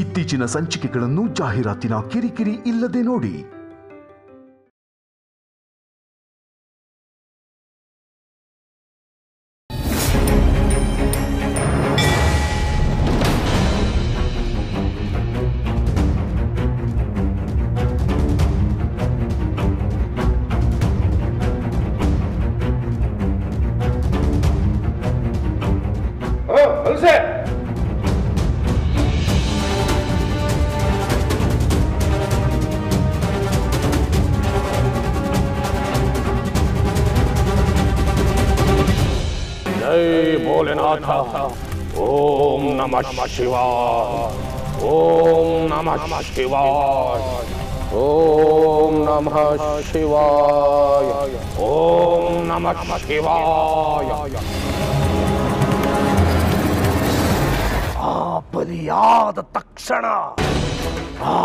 ಇತ್ತೀಚಿನ ಸಂಚಿಕೆಗಳನ್ನು ಜಾಹೀರಾತಿನ ಕಿರಿಕಿರಿ ಇಲ್ಲದೆ ನೋಡಿ. जय भोलेनाथ। ओम नमः शिवाय। ओम नमः शिवाय। ओम नमः शिवाय। ओम नमः शिवाय। ಆ ಬಲಿಯಾದ ತಕ್ಷಣ ಆ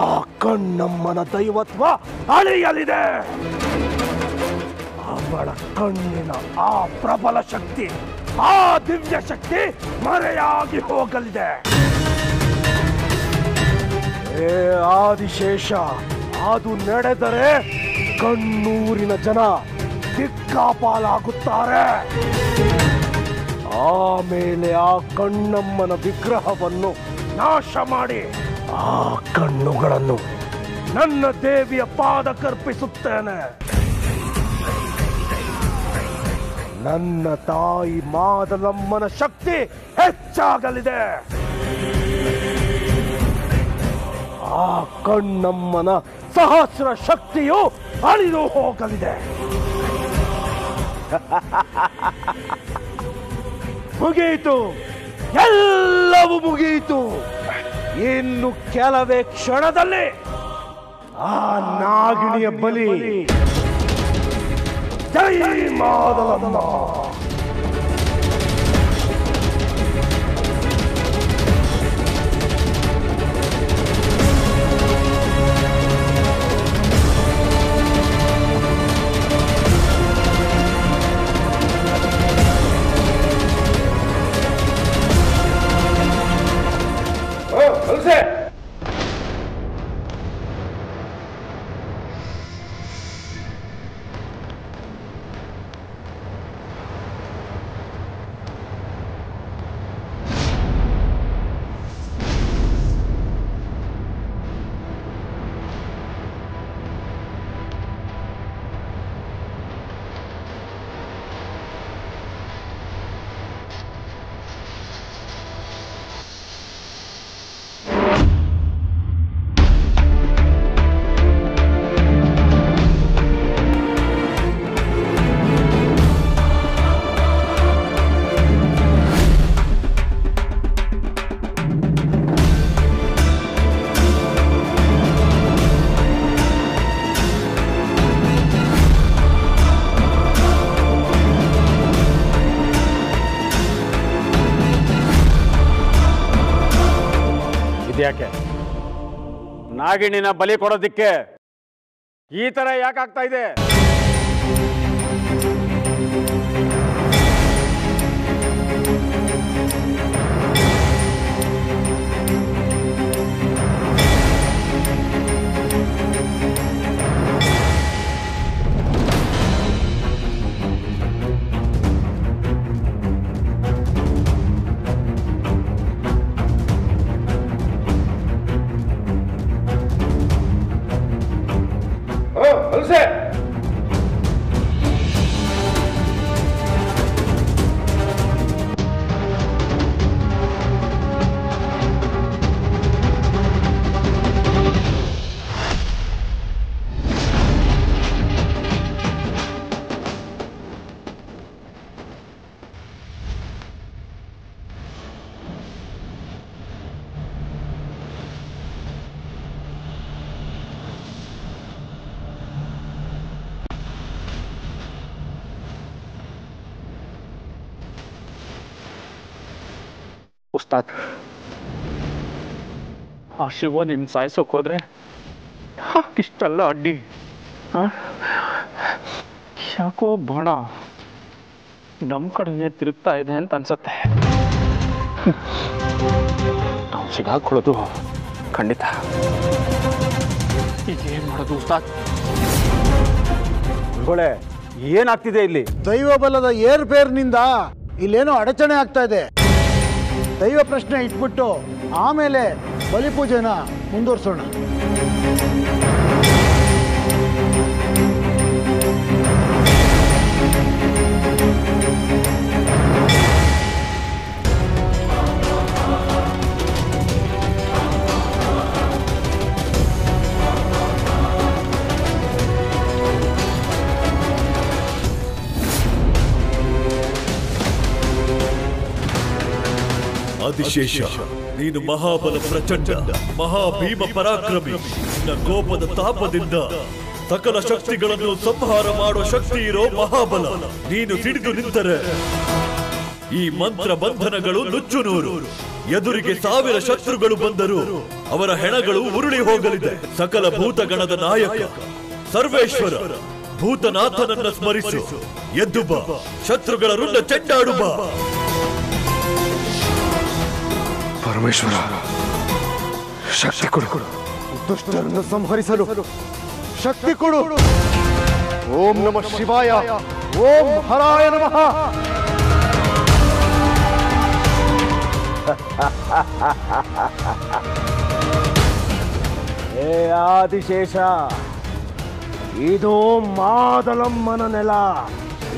ಕಣ್ಣಮ್ಮನ ದೈವತ್ವ ಅಳಿಯಲಿದೆ. ಅವಳ ಕಣ್ಣಿನ ಆ ಪ್ರಬಲ ಶಕ್ತಿ, ಆ ದಿವ್ಯ ಶಕ್ತಿ ಮರೆಯಾಗಿ ಹೋಗಲಿದೆ. ಏ ಆದಿಶೇಷ, ಅದು ನಡೆದರೆ ಕಣ್ಣೂರಿನ ಜನ ದಿಕ್ಕಾಪಾಲಾಗುತ್ತಾರೆ. ಆಮೇಲೆ ಆ ಕಣ್ಣಮ್ಮನ ವಿಗ್ರಹವನ್ನು ನಾಶ ಮಾಡಿ ಆ ಕಣ್ಣುಗಳನ್ನು ನನ್ನ ದೇವಿಯ ಪಾದಕ್ಕರ್ಪಿಸುತ್ತೇನೆ. ನನ್ನ ತಾಯಿ ಮಾದಲಮ್ಮನ ಶಕ್ತಿ ಹೆಚ್ಚಾಗಲಿದೆ. ಆ ಕಣ್ಣಮ್ಮನ ಸಹಸ್ರ ಶಕ್ತಿಯು ಅಳಿದು ಹೋಗಲಿದೆ. ಮುಗಿಯಿತು, ಎಲ್ಲವೂ ಮುಗಿಯಿತು. ಇನ್ನು ಕೆಲವೇ ಕ್ಷಣದಲ್ಲಿ ಆ ನಾಗಿಣಿಯ ಬಲಿ. ಜೈ ಮಾದಲಮ್ಮ. ಯಾಕೆ ನಾಗಿಣಿನ ಬಲಿ ಕೊಡೋದಿಕ್ಕೆ ಈ ತರ ಯಾಕಾಗ್ತಾ ಇದೆ? ಉಸ್ತಾದ್, ಆ ಶಿವ ನಿಮ್ ಸಾಯಿಸೋಕ್ ಹೋದ್ರೆ ಯಾಕಿಷ್ಟಲ್ಲ ಅಡ್ಡಿ? ಯಾಕೋ ಬಾಣ ನಮ್ ಕಡೆನೆ ತಿರುಗ್ತಾ ಇದೆ ಅಂತ ಅನ್ಸತ್ತೆ. ನಾವು ಸಿಗಾಕೊಳ್ಳೋದು ಖಂಡಿತ. ಈಗ ಏನು ಮಾಡೋದು ಉಸ್ತಾದ್? ಗುರುಗಳೇ, ಏನಾಗ್ತಿದೆ ಇಲ್ಲಿ? ದೈವ ಬಲದ ಏರ್ಪೇರ್ನಿಂದ ಇಲ್ಲೇನೋ ಅಡಚಣೆ ಆಗ್ತಾ ಇದೆ. ದೈವ ಪ್ರಶ್ನೆ ಇಟ್ಬಿಟ್ಟು ಆಮೇಲೆ ಬಲಿಪೂಜೆನ ಮುಂದುವರ್ಸೋಣ. ಆದಿಶೇಷ, ನೀನು ಮಹಾಬಲ ಪ್ರಚಂಡ, ಮಹಾಭೀಮ ಪರಾಕ್ರಮಿ. ನಿನ್ನ ಕೋಪದ ತಾಪದಿಂದ ಸಕಲ ಶಕ್ತಿಗಳನ್ನು ಸಂಹಾರ ಮಾಡುವ ಶಕ್ತಿ ಇರೋ ಮಹಾಬಲ. ನೀನು ಸಿಡಿದು ನಿಂತರೆ ಈ ಮಂತ್ರ ಬಂಧನಗಳು ನುಚ್ಚು ನೂರು. ಎದುರಿಗೆ 1000 ಶತ್ರುಗಳು ಬಂದರೂ ಅವರ ಹೆಣಗಳು ಉರುಳಿ ಹೋಗಲಿದೆ. ಸಕಲ ಭೂತಗಣದ ನಾಯಕ ಸರ್ವೇಶ್ವರ ಭೂತನಾಥನನ್ನ ಸ್ಮರಿಸು. ಎದ್ದು ಬಾ, ಶತ್ರುಗಳ ರುಂಡ ಚೆಂಡಾಡು ಬಾ. ಪರಮೇಶ್ವರ, ಶಕ್ತಿ ಕೊಡು. ದುಷ್ಟರನ್ನು ಸಂಹರಿಸಲು ಶಕ್ತಿ ಕೊಡು. ಓಂ ನಮಃ ಶಿವಾಯ, ಓಂ ಹರಾಯ ನಮಃ. ಹೇ ಆದಿಶೇಷ, ಇದು ಮಾದಲಮ್ಮನ ನೆಲ.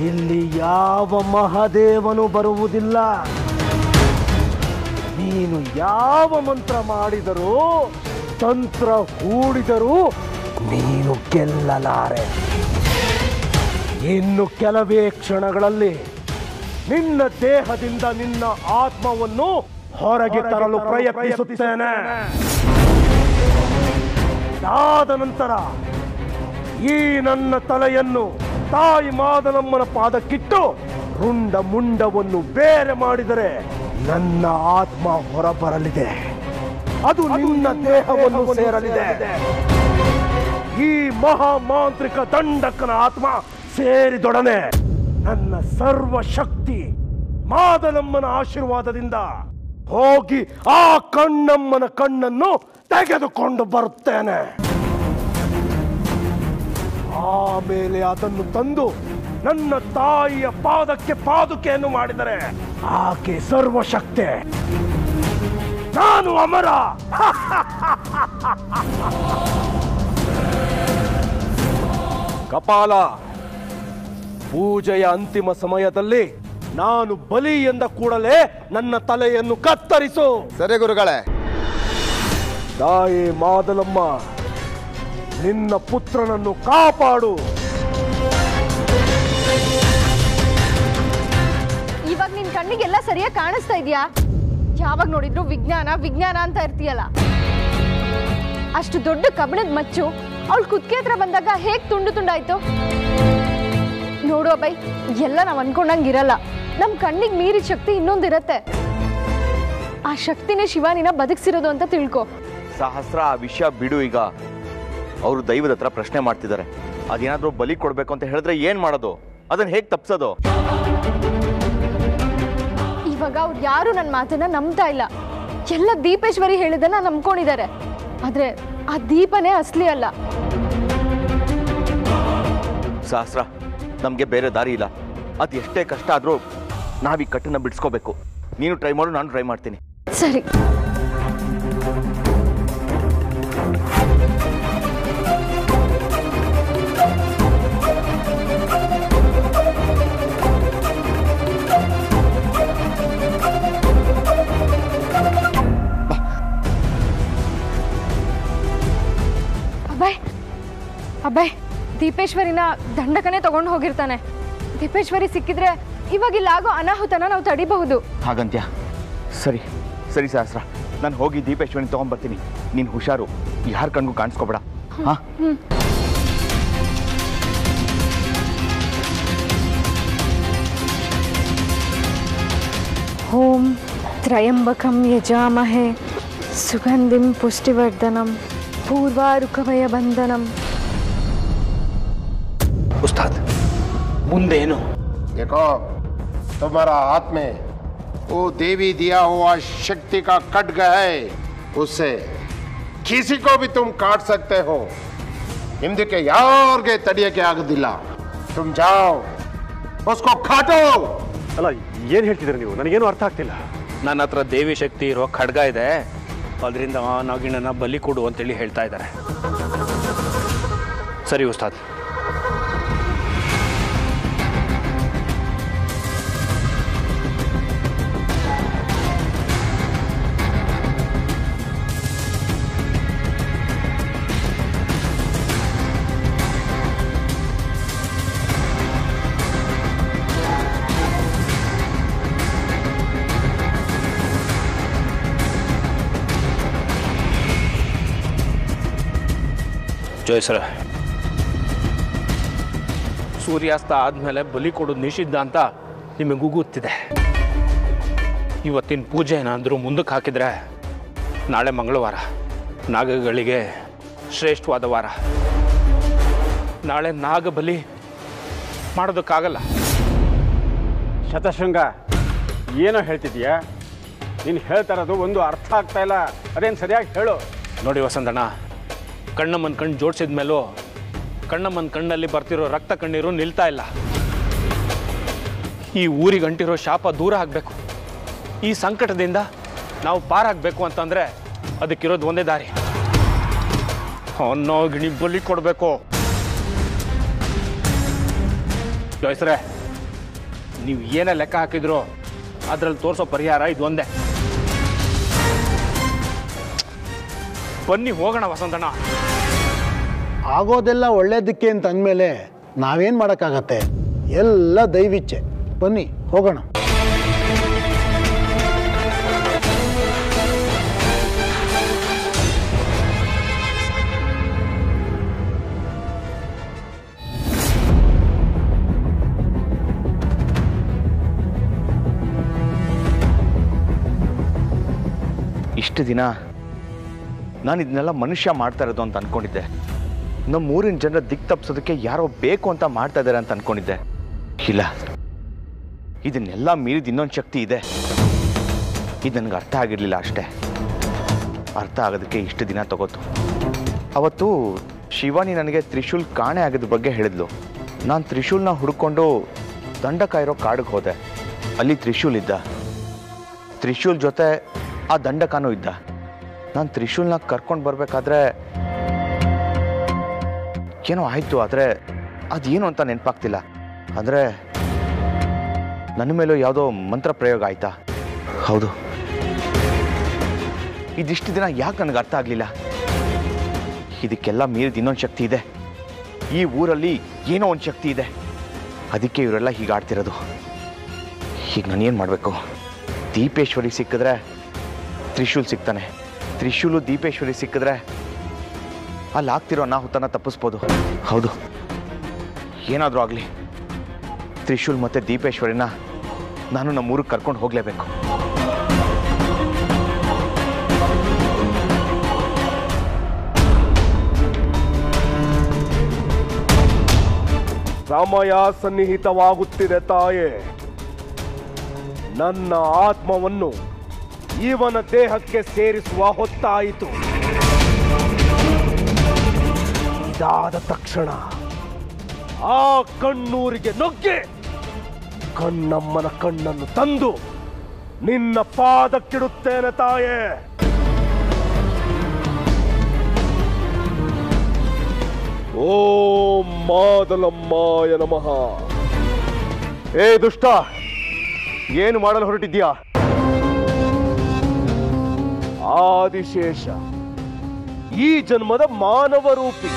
ಇಲ್ಲಿ ಯಾವ ಮಹಾದೇವನು ಬರುವುದಿಲ್ಲ. ನೀನು ಯಾವ ಮಂತ್ರ ಮಾಡಿದರೂ, ತಂತ್ರ ಹೂಡಿದರೂ ನೀನು ಗೆಲ್ಲಲಾರೆ. ಇನ್ನು ಕೆಲವೇ ಕ್ಷಣಗಳಲ್ಲಿ ನಿನ್ನ ದೇಹದಿಂದ ನಿನ್ನ ಆತ್ಮವನ್ನು ಹೊರಗೆ ತರಲು ಪ್ರಯತ್ನಿಸುತ್ತೇನೆ. ಅದಾದ ನಂತರ ಈ ನನ್ನ ತಲೆಯನ್ನು ತಾಯಿ ಮಾದಲಮ್ಮನ ಪಾದಕ್ಕಿಟ್ಟು ರುಂಡ ಮುಂಡವನ್ನು ಬೇರೆ ಮಾಡಿದರೆ ನನ್ನ ಆತ್ಮ ಹೊರಬರಲಿದೆ. ಅದು ನಿನ್ನ ದೇಹವನ್ನು ಸೇರಲಿದೆ. ಈ ಮಹಾಮಾಂತ್ರಿಕ ದಂಡಕನ ಆತ್ಮ ಸೇರಿದೊಡನೆ ನನ್ನ ಸರ್ವ ಶಕ್ತಿ ಮಾದಲಮ್ಮನ ಆಶೀರ್ವಾದದಿಂದ ಹೋಗಿ ಆ ಕಣ್ಣಮ್ಮನ ಕಣ್ಣನ್ನು ತೆಗೆದುಕೊಂಡು ಬರುತ್ತೇನೆ. ಆಮೇಲೆ ಅದನ್ನು ತಂದು ನನ್ನ ತಾಯಿಯ ಪಾದಕ್ಕೆ ಪಾದುಕೆಯನ್ನು ಮಾಡಿದರೆ ಆಕೆ ಸರ್ವಶಕ್ತಿ, ನಾನು ಅಮರ. ಕಪಾಲ, ಪೂಜೆಯ ಅಂತಿಮ ಸಮಯದಲ್ಲಿ ನಾನು ಬಲಿ ಎಂದ ಕೂಡಲೇ ನನ್ನ ತಲೆಯನ್ನು ಕತ್ತರಿಸು. ಸರಿ ಗುರುಗಳೇ. ತಾಯಿ ಮಾದಲಮ್ಮ, ನಿನ್ನ ಪುತ್ರನನ್ನು ಕಾಪಾಡು. ಇವಾಗ ನಿನ್ ಕಣ್ಣಿಗೆಲ್ಲ ಸರಿಯಾಗಿ ಕಾಣಿಸ್ತಾ ಇದೆಯಾ? ಯಾವಾಗ ನೋಡಿದ್ರು ವಿಜ್ಞಾನ ವಿಜ್ಞಾನ ಅಂತ ಇರ್ತೀಯಲ್ಲ. ಅಷ್ಟು ದೊಡ್ಡ ಕಬ್ಬಿಣದ ಮಚ್ಚು ಅವಳು ಕುತ್ತಿಗೆ ಹತ್ರ ಬಂದಾಗ ಹೇಗ್ ತುಂಡು ತುಂಡಾಯ್ತು? ನೋಡು ಅಬ್ಬೈ, ಎಲ್ಲ ನಾವ್ ಅನ್ಕೊಂಡಂಗಿರಲ್ಲ. ನಮ್ ಕಣ್ಣಿಗೆ ಮೀರಿದ ಶಕ್ತಿ ಇನ್ನೊಂದಿರತ್ತೆ. ಆ ಶಕ್ತಿನೇ ಶಿವಾನಿನ ಬದುಕ್ಸಿರೋದು ಅಂತ ತಿಳ್ಕೊ. ಸಹಸ್ರ, ಆ ವಿಷಯ ಬಿಡು. ಈಗ ಅವರು ದೈವದ ಹತ್ರ ಪ್ರಶ್ನೆ ಮಾಡ್ತಿದ್ದಾರೆ. ಅದೇನಾದ್ರೂ ಬಲಿ ಕೊಡ್ಬೇಕು ಅಂತ ಹೇಳಿದ್ರೆ ಏನ್ ಮಾಡೋದು? ಅದನ್ನ ಹೇಗ್ ತಪ್ಸೋದು? ಇವಾಗ ಅವ್ರು ಯಾರು ನನ್ನ ಮಾತನ್ನ ನಂಬ್ತಾ ಇಲ್ಲ. ಎಲ್ಲ ದೀಪೇಶ್ವರಿ ಹೇಳಿದನ್ನ ನಂಬ್ಕೊಂಡಿದ್ದಾರೆ. ಆದ್ರೆ ಆ ದೀಪನೇ ಅಸಲಿ ಅಲ್ಲ. ಸಹಸ್ರ, ನಮ್ಗೆ ಬೇರೆ ದಾರಿ ಇಲ್ಲ. ಅದು ಎಷ್ಟೇ ಕಷ್ಟ ಆದ್ರೂ ನಾವೀ ಕಟ್ಟನ್ನ ಬಿಡಿಸ್ಕೋಬೇಕು. ನೀನು ಟ್ರೈ ಮಾಡು, ನಾನು ಟ್ರೈ ಮಾಡ್ತೀನಿ. ಸರಿ. ಅಬ್ಬಾಯ್, ದೀಪೇಶ್ವರಿನ ದಂಡಕನೇ ತಗೊಂಡು ಹೋಗಿರ್ತಾನೆ. ದೀಪೇಶ್ವರಿ ಸಿಕ್ಕಿದ್ರೆ ಇವಾಗ ಇಲ್ಲಾಗೋ ಅನಾಹುತನ ನಾವು ತಡಿಬಹುದು. ಹಾಗಂತ್ಯ? ಸರಿ ಸರಿ ಸಹಸ್ರ, ನಾನು ಹೋಗಿ ದೀಪೇಶ್ವರಿನ ತಗೊಂಡ್ಬರ್ತೀನಿ. ನೀನು ಹುಷಾರು, ಯಾರ ಕಣ್ಗೂ ಕಾಣಿಸ್ಕೋಬೇಡ. ಹಾ. ಓಂ ತ್ರಯಂಬಕಂ ಯಜಾಮಹೇ ಸುಗಂಧಿಂ ಪುಷ್ಟಿವರ್ಧನಂ ಪೂರ್ವಾರುಕವಯ ಬಂಧನಂ. ಉಸ್ತಾದ್, ಮುಂದೇನು? देखो, तुम्हारा हाथ में वो देवी दिया हुआ शक्ति का खड्ग है. उससे किसी को भी तुम काट सकते हो ಹಿಂದಕ್ಕೆ ಯಾರಿಗೆ ತಡೆಯಕ್ಕೆ ಆಗೋದಿಲ್ಲ तुम जाओ उसको काटो ಅಲ್ಲ ಏನು ಹೇಳ್ತಿದ್ದೀರಿ ನೀವು ನನಗೇನು ಅರ್ಥ ಆಗ್ತಿಲ್ಲ ನನ್ನ ಹತ್ರ ದೇವಿ ಶಕ್ತಿ ಇರೋ ಖಡ್ಗ ಇದೆ ಅದರಿಂದ ನಾಗಿಣನ ಬಲಿ ಕೊಡು ಅಂತೇಳಿ ಹೇಳ್ತಾ ಇದ್ದಾರೆ ಸರಿ ಉಸ್ತಾದ್ ಜೋಯ್ಸರ ಸೂರ್ಯಾಸ್ತ ಆದಮೇಲೆ ಬಲಿ ಕೊಡೋದು ನಿಷಿದ್ಧ ಅಂತ ನಿಮಗೆ ಗೊತ್ತಿದೆ ಇವತ್ತಿನ ಪೂಜೆ ಏನಾದರೂ ಮುಂದಕ್ಕೆ ಹಾಕಿದರೆ ನಾಳೆ ಮಂಗಳವಾರ ನಾಗಗಳಿಗೆ ಶ್ರೇಷ್ಠವಾದ ವಾರ ನಾಳೆ ನಾಗ ಬಲಿ ಮಾಡೋದಕ್ಕಾಗಲ್ಲ ಶತಶೃಂಗ ಏನೋ ಹೇಳ್ತಿದ್ಯಾ ನೀನು ಹೇಳ್ತಾ ಇರೋದು ಒಂದು ಅರ್ಥ ಆಗ್ತಾ ಇಲ್ಲ ಅದೇನು ಸರಿಯಾಗಿ ಹೇಳು ನೋಡಿ ವಸಂತಣ್ಣ ಕಣ್ಣಮ್ಮನ ಕಣ್ಣು ಜೋಡಿಸಿದ ಮೇಲೂ ಕಣ್ಣಮ್ಮನ ಕಣ್ಣಲ್ಲಿ ಬರ್ತಿರೋ ರಕ್ತ ಕಣ್ಣೀರು ನಿಲ್ತಾ ಇಲ್ಲ ಈ ಊರಿಗೆ ಅಂಟಿರೋ ಶಾಪ ದೂರ ಆಗಬೇಕು ಈ ಸಂಕಟದಿಂದ ನಾವು ಪಾರಾಗಬೇಕು ಅಂತಂದರೆ ಅದಕ್ಕಿರೋದು ಒಂದೇ ದಾರಿ ಅನ್ನೋ ಗಿಣಿ ಬಲಿ ಕೊಡಬೇಕು ಜೋಯ್ಸ್ರೆ ನೀವು ಏನೇ ಲೆಕ್ಕ ಹಾಕಿದ್ರು ಅದರಲ್ಲಿ ತೋರಿಸೋ ಪರಿಹಾರ ಇದು ಒಂದೇ ಬನ್ನಿ ಹೋಗೋಣ ವಸಂತಣ್ಣ ಆಗೋದೆಲ್ಲ ಒಳ್ಳೇದಕ್ಕೆ ಅಂತ ಅಂದಮೇಲೆ ನಾವೇನು ಮಾಡೋಕ್ಕಾಗತ್ತೆ ಎಲ್ಲ ದೈವಿಚ್ಛೆ ಬನ್ನಿ ಹೋಗೋಣ ಇಷ್ಟು ದಿನ ನಾನು ಇದನ್ನೆಲ್ಲ ಮನುಷ್ಯ ಮಾಡ್ತಾ ಇರೋದು ಅಂತ ಅನ್ಕೊಂಡಿದ್ದೆ ನಮ್ಮ ಊರಿನ ಜನರ ದಿಕ್ ತಪ್ಪಿಸೋದಕ್ಕೆ ಯಾರೋ ಬೇಕು ಅಂತ ಮಾಡ್ತಾ ಇದ್ದಾರೆ ಅಂತ ಅನ್ಕೊಂಡಿದ್ದೆ ಇಲ್ಲ ಇದನ್ನೆಲ್ಲ ಮೀರಿದ ಇನ್ನೊಂದು ಶಕ್ತಿ ಇದೆ ಇದು ನನಗೆ ಅರ್ಥ ಆಗಿರಲಿಲ್ಲ ಅಷ್ಟೇ ಅರ್ಥ ಆಗೋದಕ್ಕೆ ಇಷ್ಟು ದಿನ ತಗೋತು ಅವತ್ತು ಶಿವಾನಿ ನನಗೆ ತ್ರಿಶೂಲ್ ಕಾಣೆ ಆಗಿದ ಬಗ್ಗೆ ಹೇಳಿದ್ಲು ನಾನು ತ್ರಿಶೂಲ್ನ ಹುಡ್ಕೊಂಡು ದಂಡಕ ಇರೋ ಕಾಡಿಗೆ ಹೋದೆ ಅಲ್ಲಿ ತ್ರಿಶೂಲ್ ಇದ್ದ ತ್ರಿಶೂಲ್ ಜೊತೆ ಆ ದಂಡಕನೂ ಇದ್ದ ನಾನು ತ್ರಿಶೂಲ್ನ ಕರ್ಕೊಂಡು ಬರಬೇಕಾದ್ರೆ ಏನೋ ಆಯಿತು ಆದರೆ ಅದೇನು ಅಂತ ನೆನಪಾಗ್ತಿಲ್ಲ ಅಂದರೆ ನನ್ನ ಮೇಲೂ ಯಾವುದೋ ಮಂತ್ರ ಪ್ರಯೋಗ ಆಯ್ತಾ ಹೌದು ಇದಿಷ್ಟು ದಿನ ಯಾಕೆ ನನಗೆ ಅರ್ಥ ಆಗಲಿಲ್ಲ ಇದಕ್ಕೆಲ್ಲ ಮೀರಿದ ಇನ್ನೊಂದು ಶಕ್ತಿ ಇದೆ ಈ ಊರಲ್ಲಿ ಏನೋ ಒಂದು ಶಕ್ತಿ ಇದೆ ಅದಕ್ಕೆ ಇವರೆಲ್ಲ ಹೀಗೆ ಆಡ್ತಿರೋದು ಈಗ ನಾನೇನು ಮಾಡಬೇಕು ದೀಪೇಶ್ವರಿ ಸಿಕ್ಕಿದ್ರೆ ತ್ರಿಶೂಲ್ ಸಿಗ್ತಾನೆ ತ್ರಿಶೂಲು ದೀಪೇಶ್ವರಿ ಸಿಕ್ಕಿದ್ರೆ ಅಲ್ಲಿ ಆಗ್ತಿರೋ ಅನಾಹುತನ ತಪ್ಪಿಸ್ಬೋದು ಹೌದು ಏನಾದರೂ ಆಗಲಿ ತ್ರಿಶೂಲ್ ಮತ್ತು ದೀಪೇಶ್ವರಿನ ನಾನು ನಮ್ಮೂರಿಗೆ ಕರ್ಕೊಂಡು ಹೋಗಲೇಬೇಕು ಸಮಯ ಸನ್ನಿಹಿತವಾಗುತ್ತಿದೆ ತಾಯೇ ನನ್ನ ಆತ್ಮವನ್ನು ಇವನ ದೇಹಕ್ಕೆ ಸೇರಿಸುವ ಹೊತ್ತಾಯಿತು ಇದಾದ ತಕ್ಷಣ ಆ ಕಣ್ಣೂರಿಗೆ ನುಗ್ಗಿ ಕಣ್ಣಮ್ಮನ ಕಣ್ಣನ್ನು ತಂದು ನಿನ್ನ ಪಾದಕ್ಕಿಡುತ್ತೇನೆ ತಾಯೇ ಓಂ ಮಾದಲಮ್ಮಾಯ ನಮಃ. ಏ ದುಷ್ಟ ಏನು ಮಾಡಲು ಹೊರಟಿದ್ಯಾ ಆದಿಶೇಷ ಈ ಜನ್ಮದ ಮಾನವ ರೂಪಿ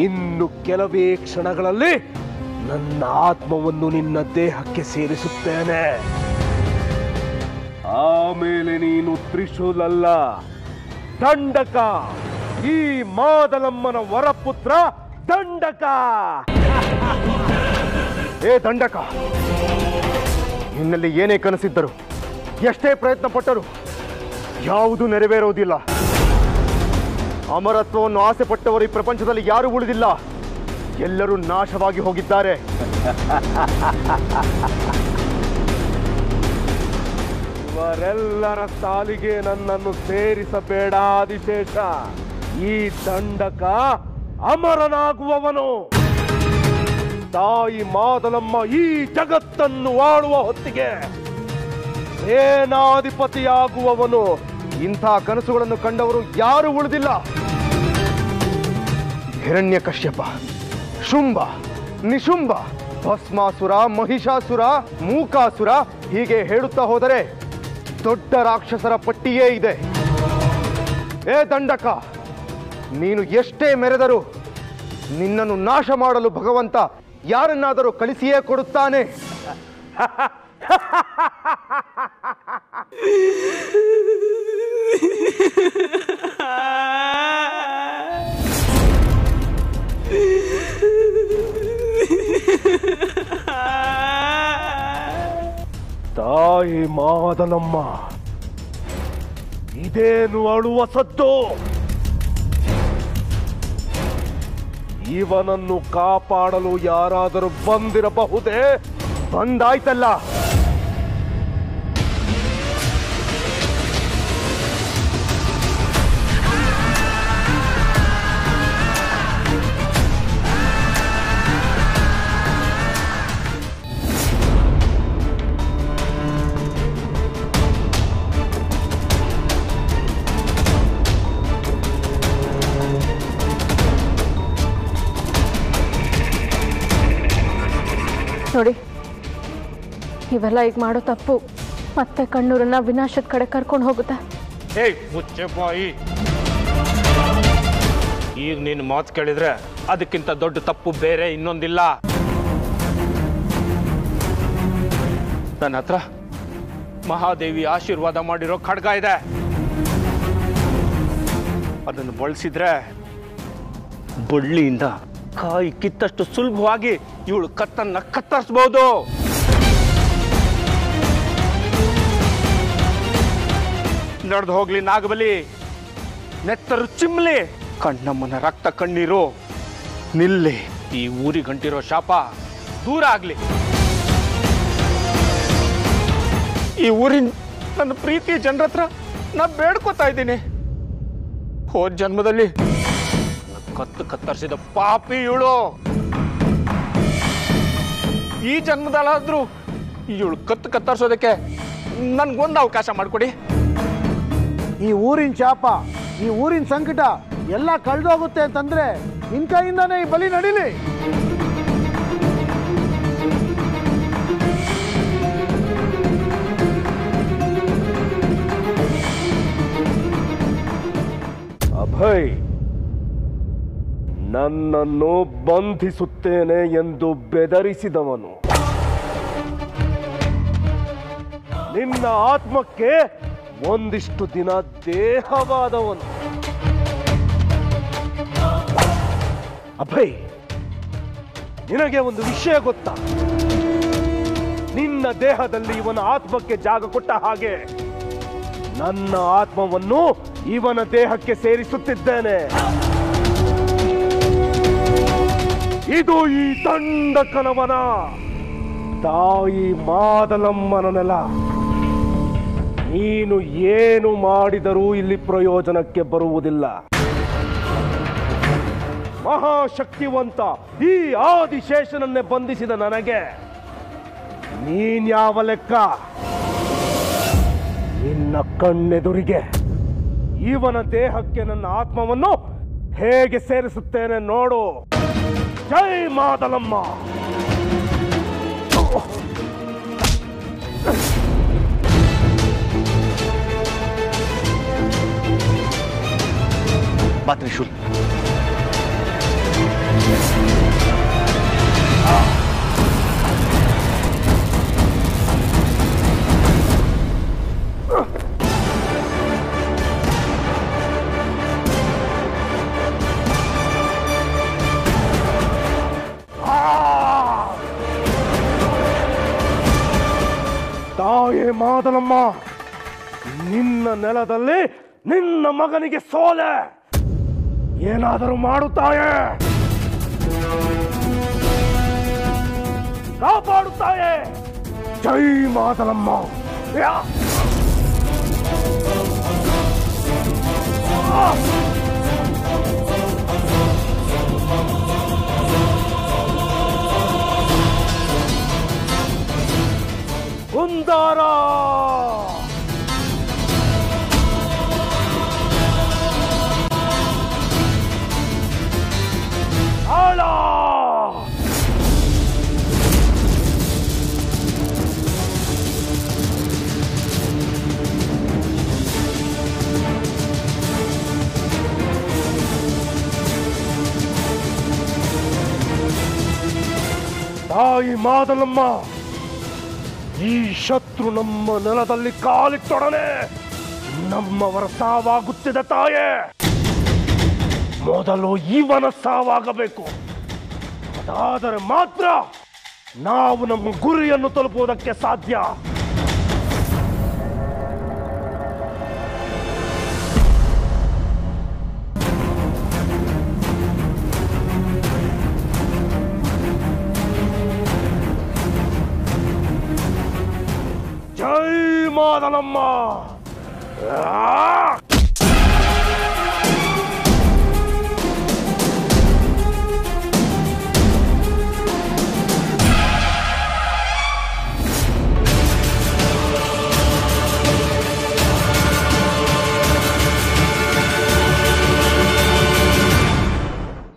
ಇನ್ನು ಕೆಲವೇ ಕ್ಷಣಗಳಲ್ಲಿ ನನ್ನ ಆತ್ಮವನ್ನು ನಿನ್ನ ದೇಹಕ್ಕೆ ಸೇರಿಸುತ್ತೇನೆ ಆಮೇಲೆ ನೀನು ತ್ರಿಶೂಲಲ್ಲ ದಂಡಕ ಈ ಮಾದಲಮ್ಮನ ವರಪುತ್ರ ದಂಡಕ ಏ ದಂಡಕ ನಿನ್ನಲ್ಲಿ ಏನೇ ಕನಸಿದ್ದರು ಎಷ್ಟೇ ಪ್ರಯತ್ನ ಪಟ್ಟರು ಯಾವುದೂ ನೆರವೇರುವುದಿಲ್ಲ ಅಮರತ್ವವನ್ನು ಆಸೆ ಪಟ್ಟವರು ಈ ಪ್ರಪಂಚದಲ್ಲಿ ಯಾರೂ ಉಳಿದಿಲ್ಲ ಎಲ್ಲರೂ ನಾಶವಾಗಿ ಹೋಗಿದ್ದಾರೆ ಇವರೆಲ್ಲರ ಸಾಲಿಗೆ ನನ್ನನ್ನು ಸೇರಿಸಬೇಡ ಆದಿಶೇಷ. ಈ ದಂಡಕ ಅಮರನಾಗುವವನು. ತಾಯಿ ಮಾದಲಮ್ಮ ಈ ಜಗತ್ತನ್ನು ಆಳುವ ಹೊತ್ತಿಗೆ ಸೇನಾಧಿಪತಿಯಾಗುವವನು. ಇಂಥ ಕನಸುಗಳನ್ನು ಕಂಡವರು ಯಾರು ಉಳಿದಿಲ್ಲ. ಹಿರಣ್ಯಕಶ್ಯಪ, ಶುಂಭ, ನಿಶುಂಭ, ಭಸ್ಮಾಸುರ, ಮಹಿಷಾಸುರ, ಮೂಕಾಸುರ ಹೀಗೆ ಹೇಳುತ್ತಾ ಹೋದರೆ ದೊಡ್ಡ ರಾಕ್ಷಸರ ಪಟ್ಟಿಯೇ ಇದೆ. ಏ ದಂಡಕ, ನೀನು ಎಷ್ಟೇ ಮೆರೆದರೂ ನಿನ್ನನ್ನು ನಾಶ ಮಾಡಲು ಭಗವಂತ ಯಾರನ್ನಾದರೂ ಕಳಿಸಿಯೇ ಕೊಡುತ್ತಾನೆ. ತಾಯಿ ಮಾದಲಮ್ಮ, ಇದೇನು ಅಳುವ ಸದ್ದು? ಇವನನ್ನು ಕಾಪಾಡಲು ಯಾರಾದರೂ ಬಂದಿರಬಹುದೇ? ಬಂದಾಯ್ತಲ್ಲ. ನೋಡಿ, ಇವೆಲ್ಲ ಈಗ ಮಾಡೋ ತಪ್ಪು ಮತ್ತೆ ಕಣ್ಣೂರನ್ನ ವಿನಾಶದ ಕಡೆ ಕರ್ಕೊಂಡು ಹೋಗುತ್ತೆ. ಏಯ್ ಮುಚ್ಚೆ ಬಾಯಿ. ಈಗ ನೀನು ಮಾತು ಕೇಳಿದ್ರೆ ಅದಕ್ಕಿಂತ ದೊಡ್ಡ ತಪ್ಪು ಬೇರೆ ಇನ್ನೊಂದಿಲ್ಲ. ನನ್ನ ಹತ್ರ ಮಹಾದೇವಿ ಆಶೀರ್ವಾದ ಮಾಡಿರೋ ಖಡ್ಗ ಇದೆ. ಅದನ್ನು ಬಳಸಿದ್ರೆ ಬಳ್ಳಿಯಿಂದ ಕಾಯಿ ಕಿತ್ತಷ್ಟು ಸುಲಭವಾಗಿ ಇವಳು ಕತ್ತನ್ನ ಕತ್ತರಿಸಬಹುದು. ನಡೆದು ಹೋಗ್ಲಿ ನಾಗಬಲಿ, ನೆತ್ತರು ಚಿಮ್ಲಿ, ಕಣ್ಣಮ್ಮನ ರಕ್ತ ಕಣ್ಣೀರು ನಿಲ್ಲಿ. ಈ ಊರಿಗೆ ಗಂಟಿರೋ ಶಾಪ ದೂರ ಆಗ್ಲಿ. ಈ ಊರಿನ ನನ್ನ ಪ್ರೀತಿಯ ಜನರ ಹತ್ರ ನಾ ಬೇಡ್ಕೋತಾ ಇದ್ದೀನಿ. ಹೋದ ಜನ್ಮದಲ್ಲಿ ಕತ್ತು ಕತ್ತರಿಸಿದ ಪಾಪಿ ಇವಳು. ಈ ಜನ್ಮದಲ್ಲಾದ್ರೂ ಇವಳು ಕತ್ತು ಕತ್ತರಿಸೋದಕ್ಕೆ ನನ್ಗೊಂದು ಅವಕಾಶ ಮಾಡಿಕೊಡಿ. ಈ ಊರಿನ ಶಾಪ, ಈ ಊರಿನ ಸಂಕಟ ಎಲ್ಲ ಕಳೆದೋಗುತ್ತೆ ಅಂತಂದ್ರೆ ನಿನ್ ಕೈಯಿಂದಾನೇ ಈ ಬಲಿ ನಡೀಲಿ. ಅಭಯ್, ನನ್ನನ್ನು ಬಂಧಿಸುತ್ತೇನೆ ಎಂದು ಬೆದರಿಸಿದವನು, ನಿನ್ನ ಆತ್ಮಕ್ಕೆ ಒಂದಿಷ್ಟು ದಿನ ದೇಹವಾದವನು. ಅಭಯ್, ನಿನಗೆ ಒಂದು ವಿಷಯ ಗೊತ್ತಾ? ನಿನ್ನ ದೇಹದಲ್ಲಿ ಇವನ ಆತ್ಮಕ್ಕೆ ಜಾಗ ಕೊಟ್ಟ ಹಾಗೆ ನನ್ನ ಆತ್ಮವನ್ನು ಇವನ ದೇಹಕ್ಕೆ ಸೇರಿಸುತ್ತಿದ್ದೇನೆ. ಇದು ಈ ದಂಡಕನವನ ತಾಯಿ ಮಾದಲಮ್ಮನ ನೆಲ. ನೀನು ಏನು ಮಾಡಿದರೂ ಇಲ್ಲಿ ಪ್ರಯೋಜನಕ್ಕೆ ಬರುವುದಿಲ್ಲ. ಮಹಾಶಕ್ತಿವಂತ ಈ ಆದಿಶೇಷನನ್ನೇ ಬಂಧಿಸಿದ ನನಗೆ ನೀನ್ಯಾವ ಲೆಕ್ಕ? ನಿನ್ನ ಕಣ್ಣೆದುರಿಗೆ ಇವನ ದೇಹಕ್ಕೆ ನನ್ನ ಆತ್ಮವನ್ನು ಹೇಗೆ ಸೇರಿಸುತ್ತೇನೆ ನೋಡು. ಜೈ ಮಾದಲಮ್ಮ. ಬಾ ತ್ರಿಶೂಲ್. ತಾಯೇ ಮಾದಲಮ್ಮ, ನಿನ್ನ ನೆಲದಲ್ಲಿ ನಿನ್ನ ಮಗನಿಗೆ ಸೋಲೆ. ಏನಾದರೂ ಮಾಡುತ್ತಾಯೇ? ಕಾಪಾಡುತ್ತಾಯೇ? ಜೈ ಮಾದಲಮ್ಮ. ಉಂದಾರ ಆಳ ತಾಯಿ ಮಾದಲಮ್ಮ, ಈ ಶತ್ರು ನಮ್ಮ ನೆಲದಲ್ಲಿ ಕಾಲಿಟ್ಟೊಡನೆ ನಮ್ಮವರ ಸಾವಾಗುತ್ತಿದೆ ತಾಯೇ. ಮೊದಲು ಇವನ ಸಾವಾಗಬೇಕು. ಅದಾದರೆ ಮಾತ್ರ ನಾವು ನಮ್ಮ ಗುರಿಯನ್ನು ತಲುಪುವುದಕ್ಕೆ ಸಾಧ್ಯ. ಜೈ ಮಾದಲಮ್ಮ.